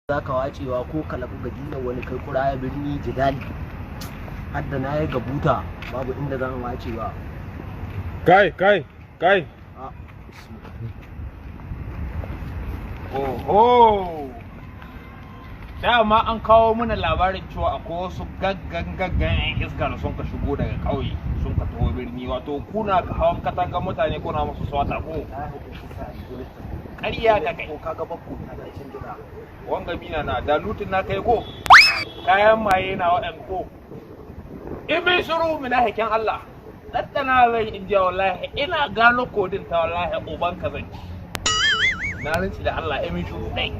za ka wacewa ko kalabu ga dinar wani kai kura ya birni jidali hadda na yi gabuta babu inda zan wacewa. Kai oho, dama an kawo mana labarin cewa akwai wasu gaggan yan iska da sun ka shigo daga ƙauye sun ka taho birni, wato kuna ka hawan katangan mutane kuna musu swata ko ƙarya ka kai Ka ga bakko na cikin gida. wanga mina na da lutin na kai ko kayan maye na waɗanda ko in bin shiru mina haken Allah ɗaɗɗana zai in ji wallahi ina gano kodin ta wallahi uban ka zan ci na rinci da Allah in bin shiru ɗai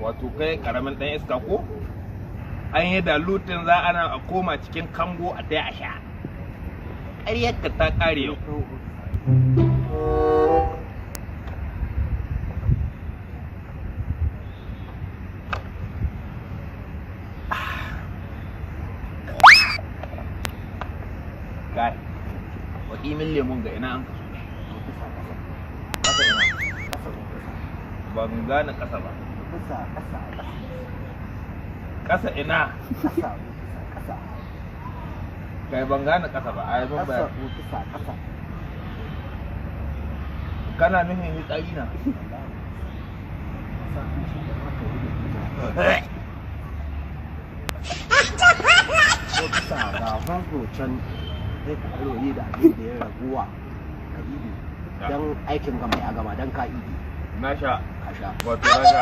wato kai karamin ɗan iska ko an yi da lutin za ana a koma cikin kango a tai a sha ƙaryarka ta ƙare yau. Gai, waɗi min lemun ga ina an kaso ƙasa ina ban gane ƙasa ba ƙasa ina kai ban gane ƙasa ba a yi ban kana nufin hitsari na Bisa ga fanko can zai ka aroyi da abin da ya raguwa ka ibi don aikin gama ya gama don ka ibi. na sha Ka sha. wato na sha